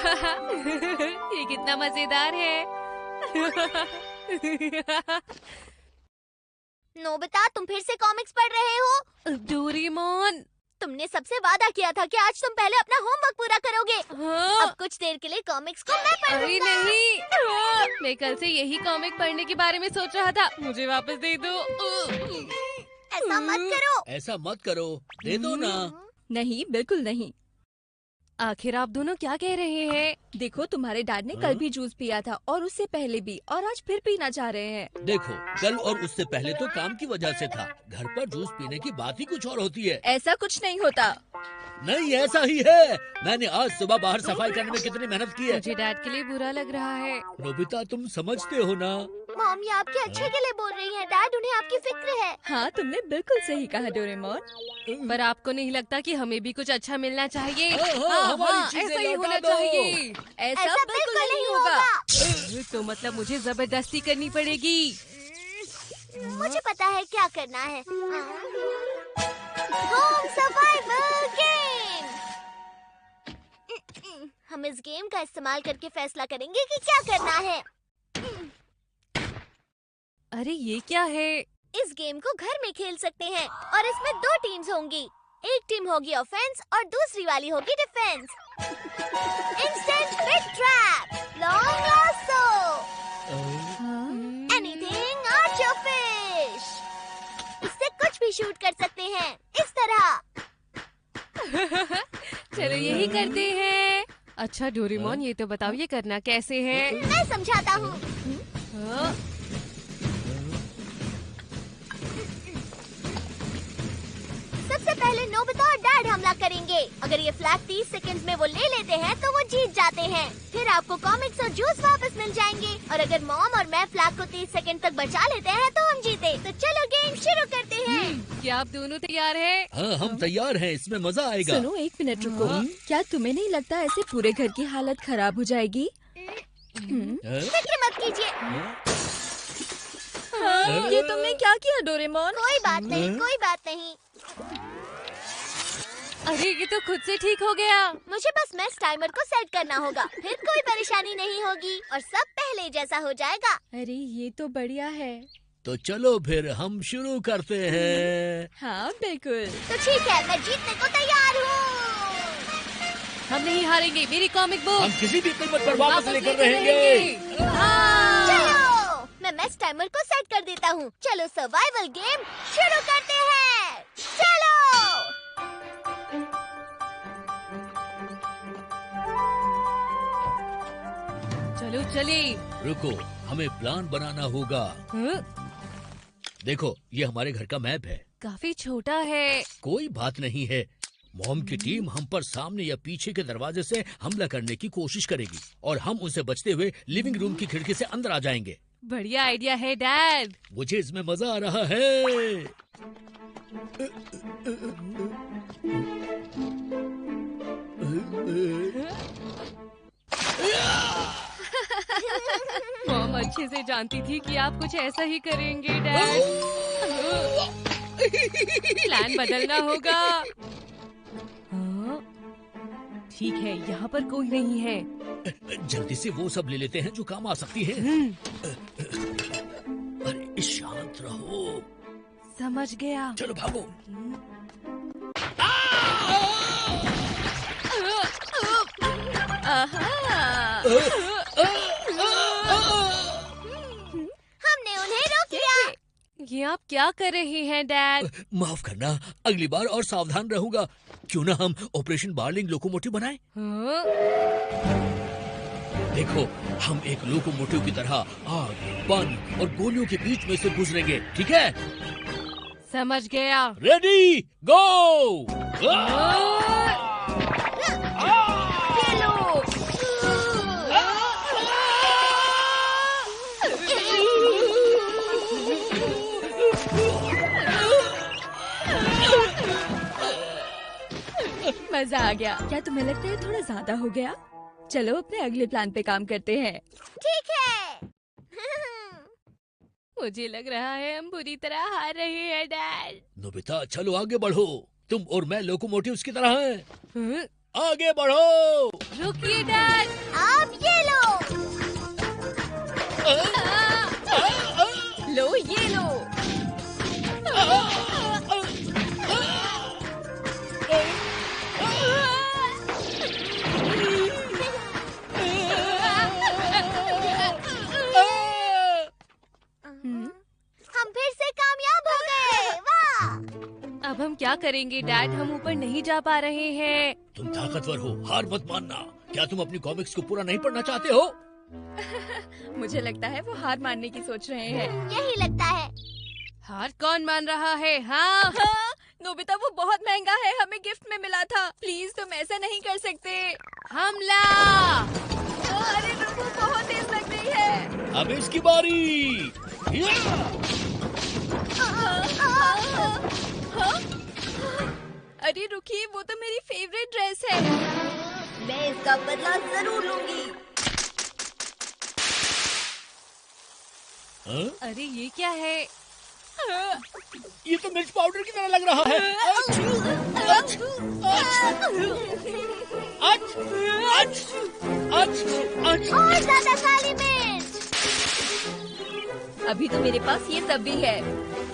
ये कितना मजेदार है। नोबिता, तुम फिर से कॉमिक्स पढ़ रहे हो? डोरेमोन, तुमने सबसे वादा किया था कि आज तुम पहले अपना होमवर्क पूरा करोगे। हाँ। अब कुछ देर के लिए कॉमिक्स को मैं अरे पढ़ूंगा। नहीं, मैं कल से यही कॉमिक पढ़ने के बारे में सोच रहा था। मुझे वापस दे दो। ऐसा मत करो। ऐसा मत करो, दे दो ना। नहीं, बिल्कुल नहीं। आखिर आप दोनों क्या कह रहे हैं? देखो, तुम्हारे डैड ने कल भी जूस पिया था और उससे पहले भी, और आज फिर पीना चाह रहे हैं। देखो, कल और उससे पहले तो काम की वजह से था। घर पर जूस पीने की बात ही कुछ और होती है। ऐसा कुछ नहीं होता। नहीं, ऐसा ही है। मैंने आज सुबह बाहर सफाई करने में कितनी मेहनत की है। मुझे डैड के लिए बुरा लग रहा है। नोबिता, तुम समझते हो ना? मॉम, ये आपके अच्छे के लिए बोल रही हैं। डैड, उन्हें आपकी फिक्र है। हाँ, तुमने बिल्कुल सही कहा डोरेमोन। पर आपको नहीं लगता कि हमें भी कुछ अच्छा मिलना चाहिए? हाँ, हमारी चीजें ऐसा ही लौटा होना दो। चाहिए। ऐसा बिल्कुल नहीं होगा। तो मतलब मुझे जबरदस्ती करनी पड़ेगी। मुझे पता है क्या करना है। Home survival game. हम इस गेम का इस्तेमाल करके फैसला करेंगे कि क्या करना है। अरे ये क्या है? इस गेम को घर में खेल सकते हैं और इसमें 2 टीम्स होंगी। एक टीम होगी ऑफेंस और दूसरी वाली होगी defence. Instant fish trap, long lasso, anything Archer fish. इससे कुछ भी शूट कर सकते हैं, इस तरह। चलो यही करते हैं। अच्छा डोरेमोन, ये तो बताओ ये करना कैसे है? मैं समझाता हूँ। हाँ। सबसे पहले नोबिता और डैड हमला करेंगे। अगर ये फ्लैग 30 सेकंड्स में वो ले लेते हैं तो वो जीत जाते हैं। फिर आपको कॉमिक्स और जूस वापस मिल जाएंगे। और अगर मॉम और मैं फ्लैग को 30 सेकंड तक बचा लेते हैं तो हम जीते। तो चलो गेम शुरू करते हैं। क्या आप दोनों तैयार हैं? हाँ, हम तैयार हैं। इसमें मजा आएगा। सुनो, 1 मिनट रुको। क्या तुम्हें नहीं लगता ऐसे पूरे घर की हालत खराब हो जाएगी? फिक्र मत कीजिए। ये तुमने क्या किया डोरेमोन? कोई बात नहीं, कोई बात नहीं। अरे ये तो खुद से ठीक हो गया। मुझे बस मैच टाइमर को सेट करना होगा। फिर कोई परेशानी नहीं होगी और सब पहले जैसा हो जाएगा। अरे ये तो बढ़िया है। तो चलो फिर हम शुरू करते हैं। हाँ बिल्कुल। तो ठीक है, मैं जीतने को तैयार हूँ। हम नहीं हारेंगे। मेरी कॉमिक बुक हम किसी भी कीमत पर वापस लेकर रहेंगे। चलो, मैं मैच टाइमर को सेट कर देता हूँ। चलो सर्वाइवल गेम शुरू करते हैं। चलो। चलो चले। रुको, हमें प्लान बनाना होगा। हाँ? देखो, ये हमारे घर का मैप है। काफी छोटा है। कोई बात नहीं है। मॉम की टीम हम पर सामने या पीछे के दरवाजे से हमला करने की कोशिश करेगी और हम उनसे बचते हुए लिविंग रूम की खिड़की से अंदर आ जाएंगे। बढ़िया आइडिया है डैड। मुझे इसमें मजा आ रहा है। मॉम अच्छे से जानती थी कि आप कुछ ऐसा ही करेंगे डैड। प्लान बदलना होगा। हाँ? ठीक है, यहाँ पर कोई नहीं है। जल्दी से वो सब ले लेते हैं जो काम आ सकती है। अरे शांत रहो। समझ गया। चलो भागो। हमने उन्हें रोक लिया। ये आप क्या कर रहे हैं डैड? माफ करना, अगली बार और सावधान रहूंगा। क्यों ना हम ऑपरेशन बार्लिंग लोकोमोटिव बनाएं? हाँ? देखो, हम एक लोकोमोटिव की तरह आग, पानी और गोलियों के बीच में से गुजरेंगे, ठीक है? समझ गया। रेडी, गो! ये लो। मजा आ गया। क्या तुम्हें लगता है थोड़ा ज्यादा हो गया? चलो अपने अगले प्लान पे काम करते हैं। ठीक है। मुझे लग रहा है हम बुरी तरह हार रहे हैं डैड। नोबिता, चलो आगे बढ़ो। तुम और मैं लोकोमोटिव्स की तरह हैं। हाँ? आगे बढ़ो। रुकिए डैड। अब ये लो। लो ये लो। हम फिर से कामयाब हो गए। वाह! अब हम क्या करेंगे डैड? हम ऊपर नहीं जा पा रहे हैं। तुम ताकतवर हो, हार मत मानना। क्या तुम अपनी कॉमिक्स को पूरा नहीं पढ़ना चाहते हो? मुझे लगता है वो हार मानने की सोच रहे हैं। यही लगता है। हार कौन मान रहा है? हाँ, हाँ, नोबिता वो बहुत महंगा है, हमें गिफ्ट में मिला था। प्लीज तुम ऐसा नहीं कर सकते। हमला। अरे रुको, बहुत तेज लग रही है। अब इसकी बारी। या! अरे रुकिए, वो तो मेरी फेवरेट ड्रेस है। मैं इसका बदला जरूर लूंगी। हाँ? अरे ये क्या है? ये तो मिर्च पाउडर की तरह लग रहा है। अच, अच, अच, अच। और ज्यादा काली मिर्च। अभी तो मेरे पास ये सब भी है।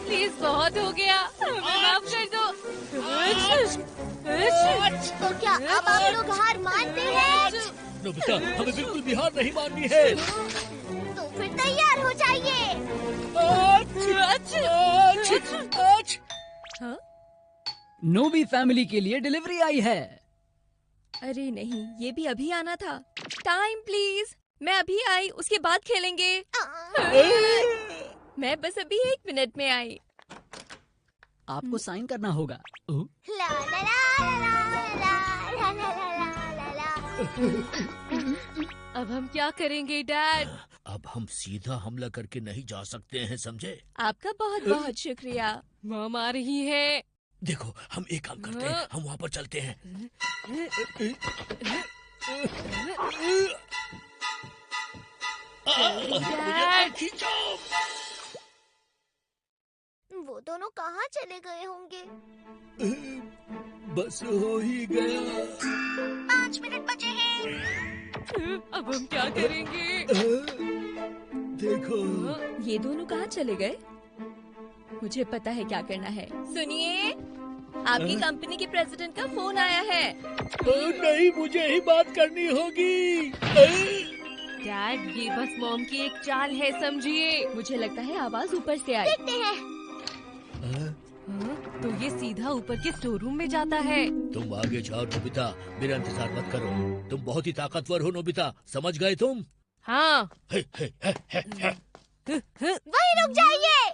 प्लीज बहुत हो गया, हमें माफ कर दो। तो क्या अब आप लोग हार मानते हैं? नोबिता, हमें बिल्कुल भी हार नहीं माननी है। तो फिर तैयार हो जाइए। हाँ? नोबी फैमिली के लिए डिलीवरी आई है। अरे नहीं, ये भी अभी आना था। टाइम प्लीज, मैं अभी आई, उसके बाद खेलेंगे। मैं बस अभी 1 मिनट में आई। आपको साइन करना होगा। ओह, ला ला ला ला ला ला ला ला ला ला। अब हम क्या करेंगे डैड? अब हम सीधा हमला करके नहीं जा सकते हैं, समझे? आपका बहुत बहुत शुक्रिया। मॉम आ रही है। देखो, हम एक काम करते हैं, हम वहाँ पर चलते हैं। मुझे खींचो। वो दोनों कहाँ चले गए होंगे? बस हो ही गया। 5 मिनट बचे हैं। अब हम क्या करेंगे? देखो, ये दोनों कहाँ चले गए? मुझे पता है क्या करना है। सुनिए, आपकी कंपनी के प्रेसिडेंट का फोन आया है। नहीं, मुझे ही बात करनी होगी। डैड, ये बस मॉम की एक चाल है, समझिए। मुझे लगता है आवाज ऊपर से आई। देखते हैं। हाँ, तो ये सीधा ऊपर के स्टोर रूम में जाता है। तुम आगे जाओ नोबिता, मेरा इंतजार मत करो। तुम बहुत ही ताकतवर हो नोबिता, समझ गए तुम? हाँ। वहीं रुक जाइए।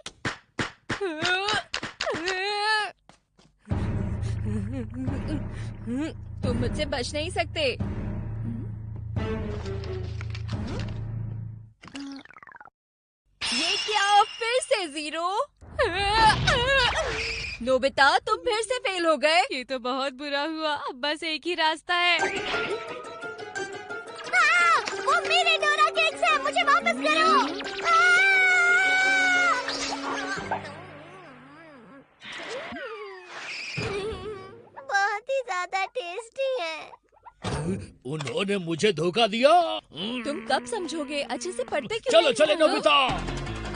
तुम मुझसे बच नहीं सकते। ये क्या, फिर से 0? नोबिता, तुम फिर से फेल हो गए। ये तो बहुत बुरा हुआ। अब बस एक ही रास्ता है। वो मेरे डोरा केक्स हैं, मुझे वापस करो। बहुत ही ज्यादा टेस्टी है। उन्होंने मुझे धोखा दिया। तुम कब समझोगे? अच्छे से पढ़ते क्यों चलो नहीं चले हो? नोबिता।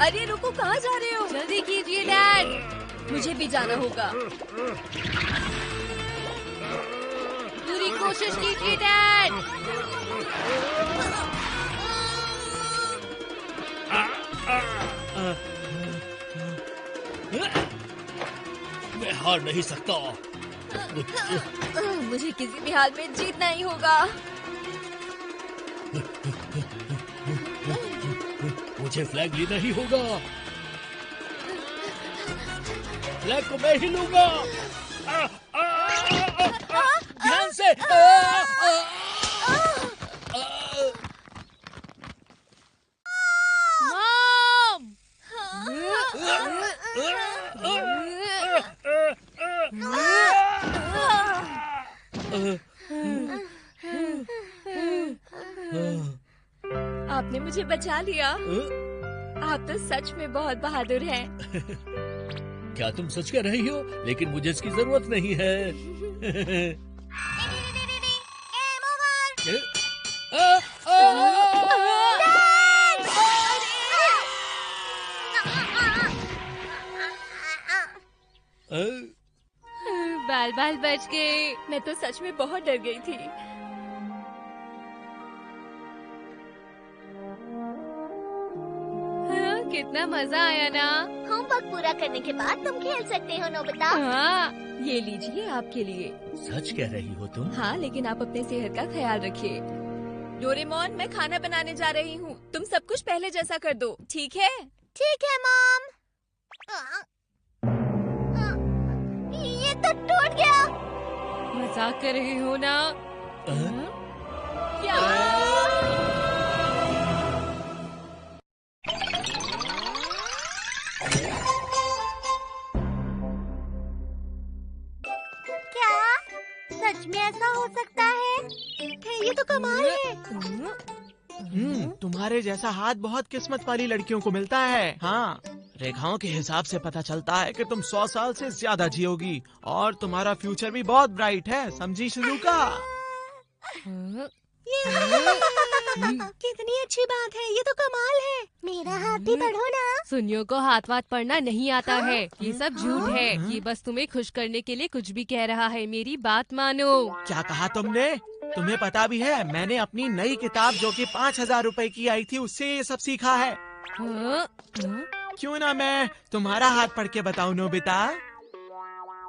अरे रुको, कहाँ जा रहे हो? जल्दी कीजिए डैड। मुझे भी जाना होगा। पूरी कोशिश कीजिए डैड। मैं हार नहीं सकता। मुझे किसी भी हाल में जीतना ही होगा। मुझे फ्लैग लेना ही होगा। फ्लैग को मैं ही लूंगा। ध्यान से। मॉम! आपने मुझे बचा लिया। आप तो सच में बहुत बहादुर हैं। क्या तुम सच कह रही हो? लेकिन मुझे इसकी जरूरत नहीं है। बाल बाल बच गए। मैं तो सच में बहुत डर गई थी। कितना मजा आया ना। होमवर्क पूरा करने के बाद तुम खेल सकते हो नोबिता। हाँ, ये लीजिए आपके लिए। सच कह रही हो तुम? हाँ, लेकिन आप अपने सेहत का ख्याल रखिए। डोरेमोन, मैं खाना बनाने जा रही हूँ। तुम सब कुछ पहले जैसा कर दो, ठीक है? ठीक है मॉम। ये तो टूट गया। मजाक कर रहे हो ना? क्या? क्या सच में ऐसा हो सकता है? ये तो कमाल है। तुम्हारे जैसा हाथ बहुत किस्मत वाली लड़कियों को मिलता है। हाँ, रेखाओं के हिसाब से पता चलता है कि तुम 100 साल से ज्यादा जियोगी और तुम्हारा फ्यूचर भी बहुत ब्राइट है, समझी शिजुका? कितनी अच्छी बात है, ये तो कमाल है। मेरा हाथ भी पढ़ो ना। सुनियो को हाथ वाथ पढ़ना नहीं आता है। ये सब झूठ है। ये बस तुम्हें खुश करने के लिए कुछ भी कह रहा है। मेरी बात मानो। क्या कहा तुमने? तुम्हें पता भी है, मैंने अपनी नई किताब जो कि 5,000 रुपए की आई थी, उससे ये सब सीखा है। हाँ? क्यों ना मैं तुम्हारा हाथ पढ़ के बताऊं नोबिता?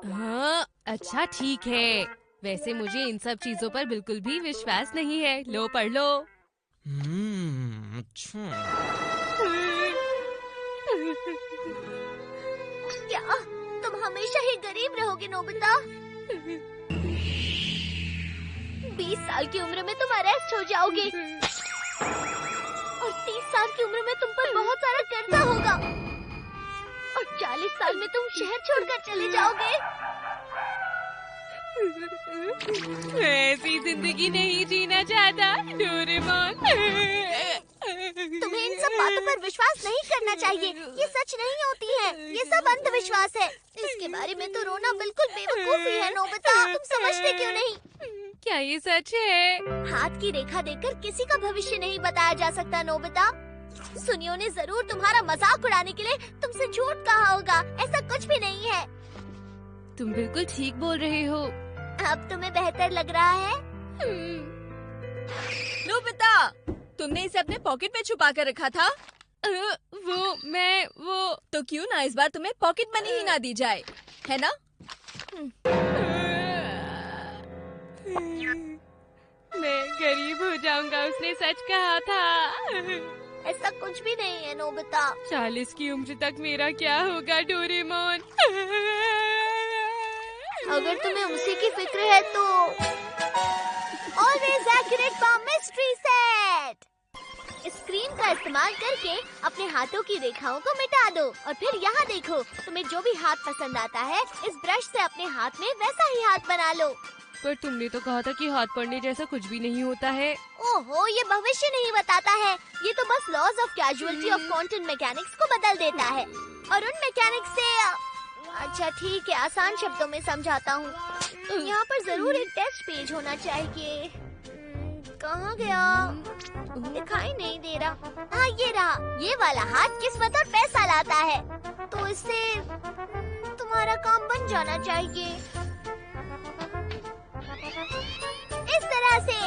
हाँ, अच्छा ठीक है। वैसे मुझे इन सब चीजों पर बिल्कुल भी विश्वास नहीं है। लो पढ़ लो। अच्छा। क्या तुम हमेशा ही गरीब रहोगे नोबिता? 20 साल की उम्र में तुम अरेस्ट हो जाओगे और 30 साल की उम्र में तुम पर बहुत सारा कर्जा होगा और 40 साल में तुम शहर छोड़कर चले जाओगे। मैं ऐसी जिंदगी नहीं जीना चाहता डोरेमोन। तुम्हें इन सब बातों पर विश्वास नहीं करना चाहिए। ये सच नहीं होती है, ये सब अंधविश्वास है। इसके बारे में तो रोना बिल्कुल बेवकूफी है नोबिता। तुम समझते क्यों नहीं? क्या ये सच है? हाथ की रेखा देखकर किसी का भविष्य नहीं बताया जा सकता नोबिता। सुनियो ने जरूर तुम्हारा मजाक उड़ाने के लिए तुमसे झूठ कहा होगा। ऐसा कुछ भी नहीं है। तुम बिल्कुल ठीक बोल रहे हो। अब तुम्हें बेहतर लग रहा है? नोबिता, तुमने इसे अपने पॉकेट में छुपा कर रखा था? वो तो क्यों ना इस बार तुम्हें पॉकेट मनी ही ना दी जाए, है ना? मैं गरीब हो जाऊंगा, उसने सच कहा था। ऐसा कुछ भी नहीं है नोबिता। 40 की उम्र तक मेरा क्या होगा डोरेमोन? अगर तुम्हें उसी की फिक्र है तो always accurate for mystery set. Screen का इस्तेमाल करके अपने हाथों की रेखाओं को मिटा दो और फिर यहाँ देखो, तुम्हें जो भी हाथ पसंद आता है इस ब्रश से अपने हाथ में वैसा ही हाथ बना लो। पर तुमने तो कहा था कि हाथ पढ़ने जैसा कुछ भी नहीं होता है। ओहो, ये भविष्य नहीं बताता है। ये तो बस laws of causality of quantum mechanics को बदल देता है और उन मैकेनिक्स से अच्छा ठीक है, आसान शब्दों में समझाता हूँ। यहाँ पर जरूर एक टेस्ट पेज होना चाहिए। कहाँ गया? दिखाई नहीं दे रहा। हाँ, ये रहा। ये वाला हाथ किस्मत और पैसा लाता है, तो इससे तुम्हारा काम बन जाना चाहिए इस तरह से।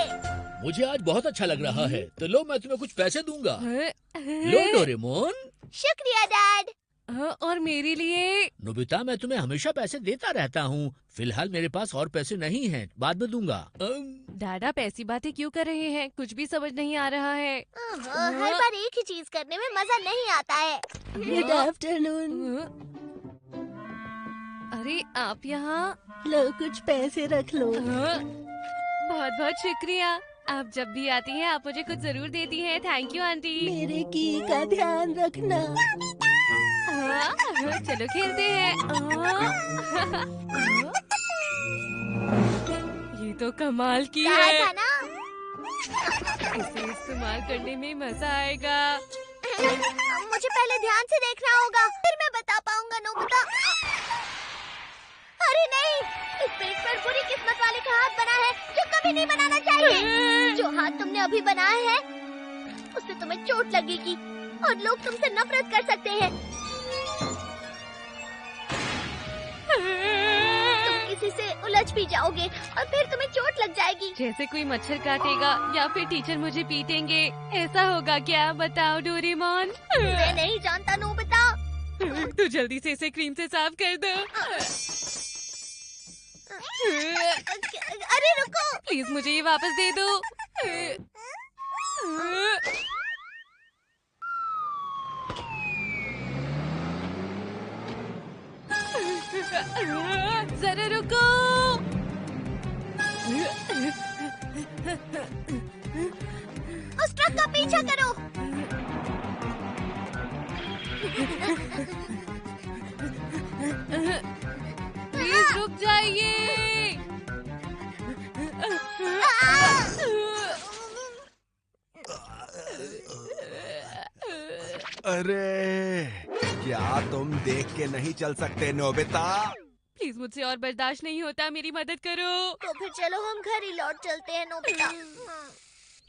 मुझे आज बहुत अच्छा लग रहा है, तो लो मैं तुम्हें कुछ पैसे दूंगा। लो डोरेमोन। शुक्रिया डैड। और मेरे लिए? नोबिता, मैं तुम्हें हमेशा पैसे देता रहता हूँ। फिलहाल मेरे पास और पैसे नहीं हैं, बाद में दूंगा। दादा पैसी बातें क्यों कर रहे हैं? कुछ भी समझ नहीं आ रहा है। हर बार एक ही चीज करने में मजा नहीं आता है। Good afternoon. अरे आप यहाँ? लो कुछ पैसे रख लो। बहुत बहुत शुक्रिया। आप जब भी आती हैं आप मुझे कुछ जरूर देती हैं। Thank you aunty. मेरे की का ध्यान रखना। चलो खेलते हैं। ये तो कमाल की कहा है। था ना? इसे इस्तेमाल करने में मजा आएगा। मुझे पहले ध्यान से देखना होगा, फिर मैं बता पाऊंगा नोबिता। अरे नहीं, इस पेज पर बुरी किस्मत वाले का हाथ बना है जो कभी नहीं बनाना चाहिए। जो हाथ तुमने अभी बनाया है उससे तुम्हें चोट लगेगी और लोग तुमसे नफरत कर सकते हैं। उलझ भी जाओगे और फिर तुम्हें चोट लग जाएगी। जैसे कोई मच्छर काटेगा या फिर टीचर मुझे पीटेंगे, ऐसा होगा क्या? बताओ डोरेमोन। मैं नहीं जानता नोबिता। तू जल्दी से इसे क्रीम से साफ कर दो। अरे रुको। प्लीज मुझे ये वापस दे दो। जरा रुको। उस ट्रक का पीछा करो। प्लीज रुक जाइए। अरे क्या तुम देख के नहीं चल सकते नोबिता? प्लीज मुझसे और बर्दाश्त नहीं होता, मेरी मदद करो। तो फिर चलो हम घर ही लौट चलते हैं नोबिता।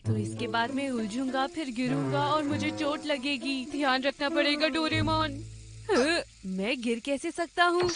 तो इसके बाद मैं उलझूंगा, फिर गिरूंगा और मुझे चोट लगेगी। ध्यान रखना पड़ेगा डोरेमोन। मैं गिर कैसे सकता हूँ?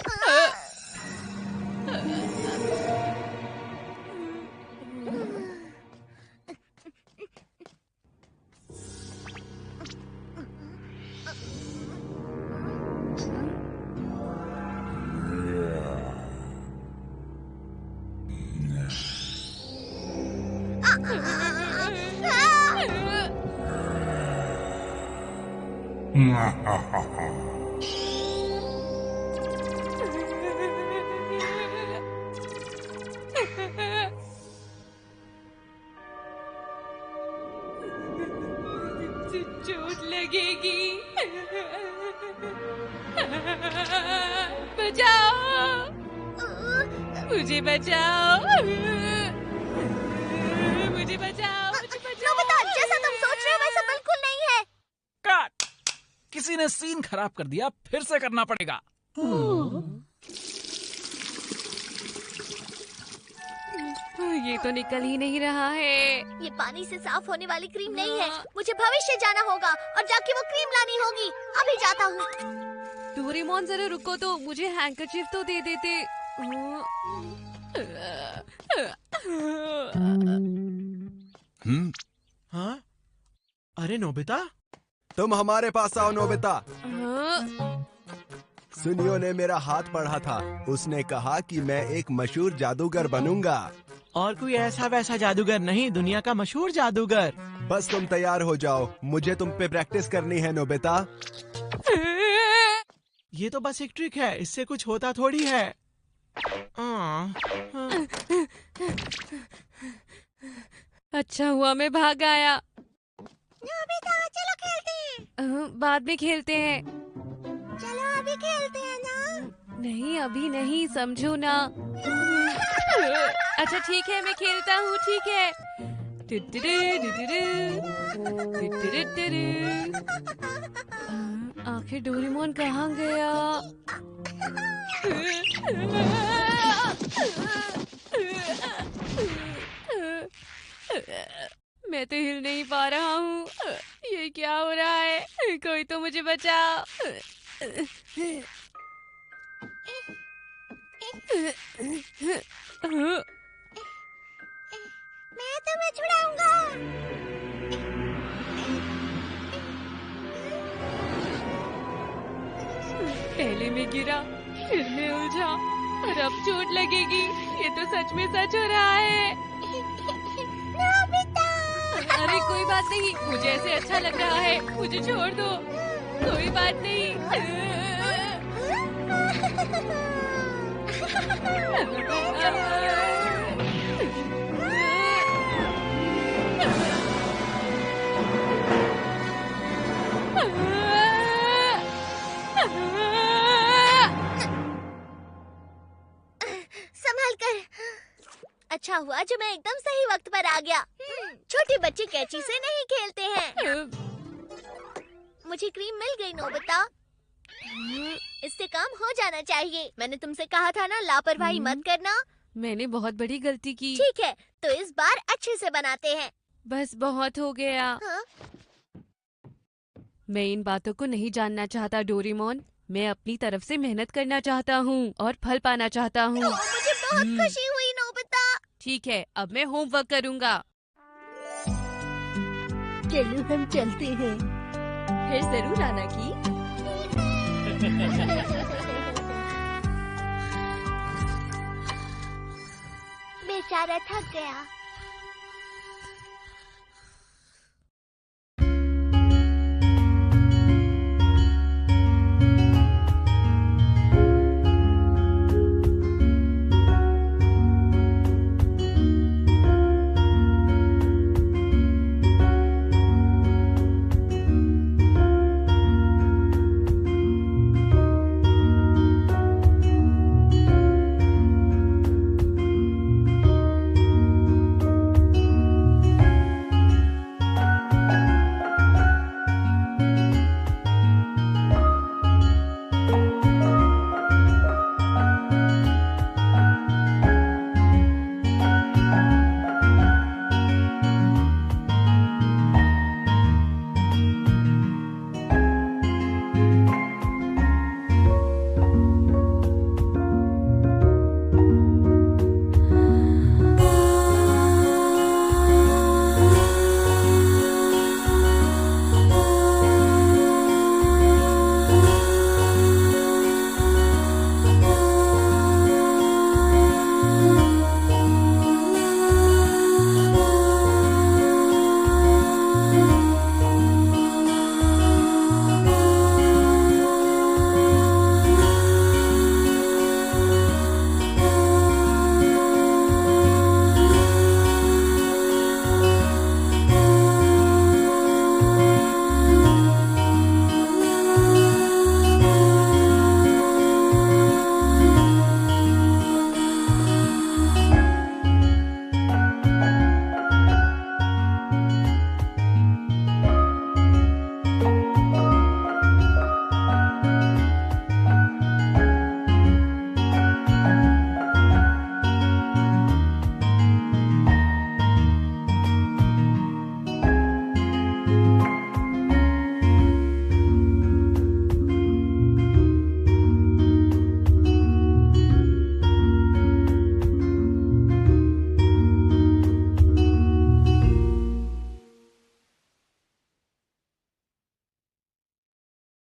चोट लगेगी। बचाओ, मुझे बचाओ, मुझे बचाओ, मुझे बचाओ। नोबिता, जैसा तुम सोच रहे हो वैसा बिल्कुल नहीं है। कट! किसी ने सीन खराब कर दिया, फिर से करना पड़ेगा। ये तो निकल ही नहीं रहा है। ये पानी से साफ होने वाली क्रीम नहीं है। मुझे भविष्य जाना होगा और जाके वो क्रीम लानी होगी। अभी जाता हूँ। डोरेमोन जरा रुको तो, मुझे हैंकरचीफ तो दे देते। हाँ? अरे नोबिता, तुम हमारे पास आओ नोबिता। सुनियो ने मेरा हाथ पढ़ा था। उसने कहा कि मैं एक मशहूर जादूगर बनूंगा। और कोई ऐसा वैसा जादूगर नहीं, दुनिया का मशहूर जादूगर। बस तुम तैयार हो जाओ, मुझे तुम पे प्रैक्टिस करनी है नोबिता। ये तो बस एक ट्रिक है, इससे कुछ होता थोड़ी है। अच्छा हुआ मैं भाग आया। नोबिता, चलो खेलते हैं। बाद में खेलते हैं। चलो अभी खेलते हैं ना। नहीं अभी नहीं, समझो ना। अच्छा ठीक है, मैं खेलता हूँ, ठीक है। आखिर डोरेमोन कहाँ गया? मैं तो हिल नहीं पा रहा हूँ। ये क्या हो रहा है? कोई तो मुझे बचाओ। मैं तुम्हें छुड़ाऊंगा। पहले मैं गिरा, फिर मैं उलझा और अब चोट लगेगी। ये तो सच में सच हो रहा है। नोबिता। अरे कोई बात नहीं, मुझे ऐसे अच्छा लग रहा है, मुझे छोड़ दो। कोई बात नहीं। संभल कर। अच्छा हुआ जो मैं एकदम सही वक्त पर आ गया। छोटे बच्चे कैंची से नहीं खेलते हैं। मुझे क्रीम मिल गई नोबिता। इससे काम हो जाना चाहिए। मैंने तुमसे कहा था ना, लापरवाही मत करना। मैंने बहुत बड़ी गलती की। ठीक है, तो इस बार अच्छे से बनाते हैं। बस बहुत हो गया। हाँ? मैं इन बातों को नहीं जानना चाहता डोरेमोन। मैं अपनी तरफ से मेहनत करना चाहता हूँ और फल पाना चाहता हूँ। मुझे बहुत खुशी हुई नोबिता। ठीक है, अब मैं होमवर्क करूँगा। चलो हम चलते हैं, फिर जरूर आना की। बेचारा थक गया।